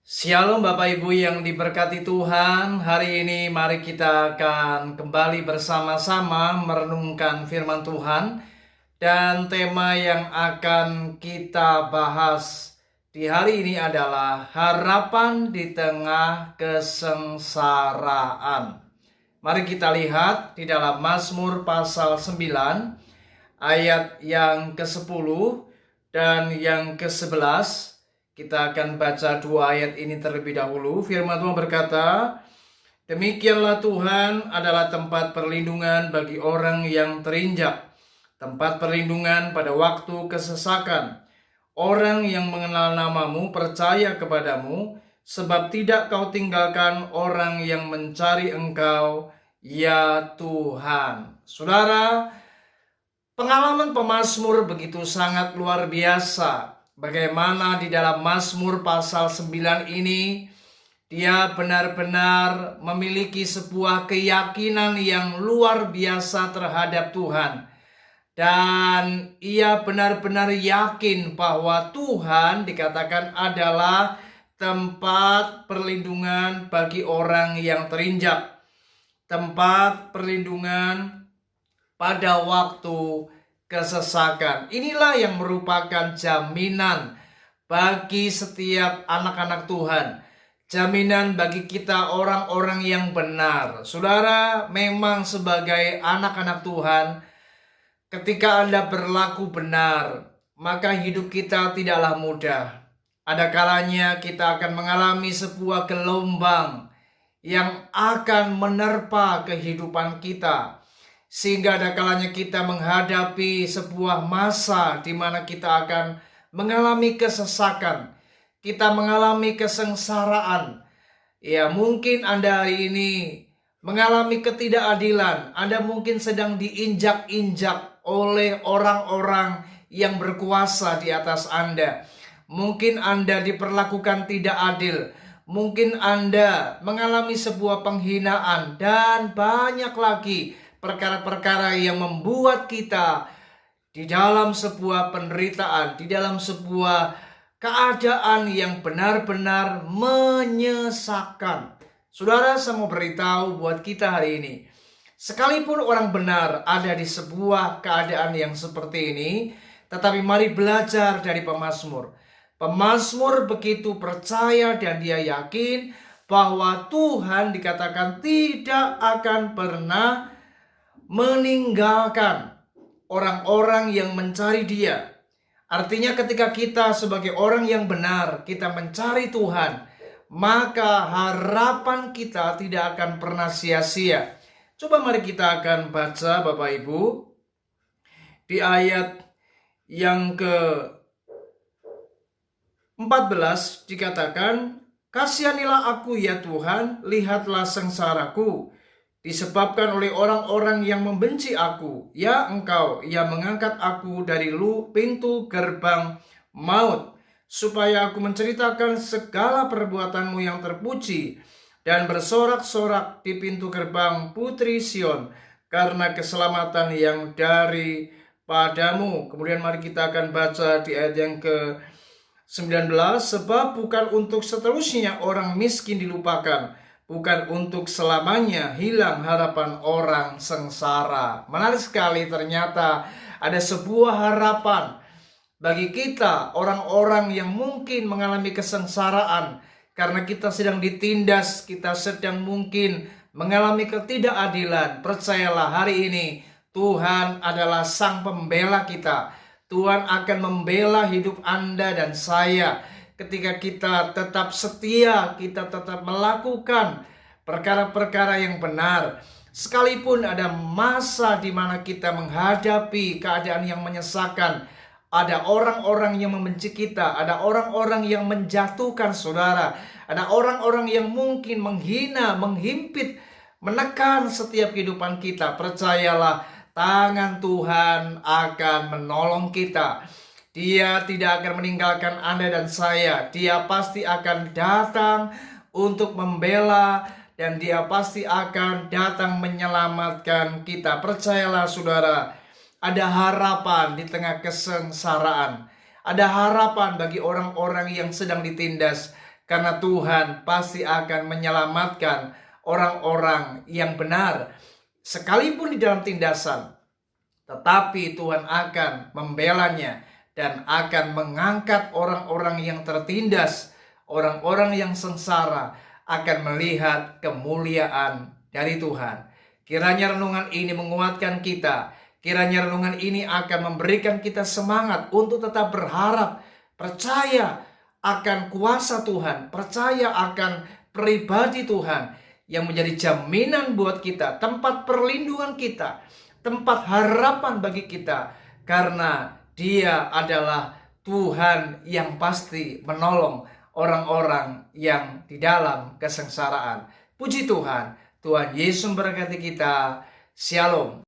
Shalom Bapak Ibu yang diberkati Tuhan. Hari ini mari kita akan kembali bersama-sama merenungkan firman Tuhan. Dan tema yang akan kita bahas di hari ini adalah harapan di tengah kesengsaraan. Mari kita lihat di dalam Mazmur pasal 9 ayat yang ke-10 dan yang ke-11. Kita akan baca dua ayat ini terlebih dahulu. Firman Tuhan berkata, "Demikianlah Tuhan adalah tempat perlindungan bagi orang yang terinjak, tempat perlindungan pada waktu kesesakan. Orang yang mengenal namamu percaya kepadamu, sebab tidak kau tinggalkan orang yang mencari engkau, ya Tuhan." Saudara, pengalaman pemazmur begitu sangat luar biasa. Bagaimana di dalam Mazmur pasal 9 ini dia benar-benar memiliki sebuah keyakinan yang luar biasa terhadap Tuhan. Dan ia benar-benar yakin bahwa Tuhan dikatakan adalah tempat perlindungan bagi orang yang terinjak. Tempat perlindungan pada waktu kesesakan. Inilah yang merupakan jaminan bagi setiap anak-anak Tuhan. Jaminan bagi kita orang-orang yang benar. Saudara, memang sebagai anak-anak Tuhan, ketika Anda berlaku benar, maka hidup kita tidaklah mudah. Ada kalanya kita akan mengalami sebuah gelombang yang akan menerpa kehidupan kita. Sehingga ada kalanya kita menghadapi sebuah masa di mana kita akan mengalami kesesakan. Kita mengalami kesengsaraan. Ya, mungkin Anda hari ini mengalami ketidakadilan. Anda mungkin sedang diinjak-injak oleh orang-orang yang berkuasa di atas Anda. Mungkin Anda diperlakukan tidak adil. Mungkin Anda mengalami sebuah penghinaan dan banyak lagi perkara-perkara yang membuat kita di dalam sebuah penderitaan, di dalam sebuah keadaan yang benar-benar menyesakan. Saudara, saya mau beritahu buat kita hari ini, sekalipun orang benar ada di sebuah keadaan yang seperti ini, tetapi mari belajar dari pemazmur. Pemazmur begitu percaya dan dia yakin bahwa Tuhan dikatakan tidak akan pernah meninggalkan orang-orang yang mencari Dia. Artinya ketika kita sebagai orang yang benar, kita mencari Tuhan, maka harapan kita tidak akan pernah sia-sia. Coba mari kita akan baca Bapak Ibu di ayat yang ke-14 dikatakan, "Kasihanilah aku ya Tuhan, lihatlah sengsaraku, disebabkan oleh orang-orang yang membenci aku. Ya Engkau, yang mengangkat aku dari pintu gerbang maut, supaya aku menceritakan segala perbuatanmu yang terpuji, dan bersorak-sorak di pintu gerbang Putri Sion, karena keselamatan yang daripadamu." Kemudian mari kita akan baca di ayat yang ke-19, "Sebab bukan untuk seterusnya orang miskin dilupakan, bukan untuk selamanya hilang harapan orang sengsara." Menarik sekali, ternyata ada sebuah harapan bagi kita orang-orang yang mungkin mengalami kesengsaraan karena kita sedang ditindas, kita sedang mungkin mengalami ketidakadilan. Percayalah, hari ini Tuhan adalah sang pembela kita. Tuhan akan membela hidup Anda dan saya. Ketika kita tetap setia, kita tetap melakukan perkara-perkara yang benar. Sekalipun ada masa di mana kita menghadapi keadaan yang menyesakan, ada orang-orang yang membenci kita, ada orang-orang yang menjatuhkan saudara, ada orang-orang yang mungkin menghina, menghimpit, menekan setiap kehidupan kita. Percayalah, tangan Tuhan akan menolong kita. Dia tidak akan meninggalkan Anda dan saya. Dia pasti akan datang untuk membela, dan Dia pasti akan datang menyelamatkan kita. Percayalah saudara, ada harapan di tengah kesengsaraan. Ada harapan bagi orang-orang yang sedang ditindas. karena Tuhan pasti akan menyelamatkan orang-orang yang benar. Sekalipun di dalam tindasan, tetapi Tuhan akan membelanya dan akan mengangkat orang-orang yang tertindas, orang-orang yang sengsara akan melihat kemuliaan dari Tuhan. Kiranya renungan ini menguatkan kita. Kiranya renungan ini akan memberikan kita semangat untuk tetap berharap, percaya akan kuasa Tuhan, percaya akan pribadi Tuhan yang menjadi jaminan buat kita, tempat perlindungan kita, tempat harapan bagi kita, karena Dia adalah Tuhan yang pasti menolong orang-orang yang di dalam kesengsaraan. Puji Tuhan, Tuhan Yesus memberkati kita. Shalom.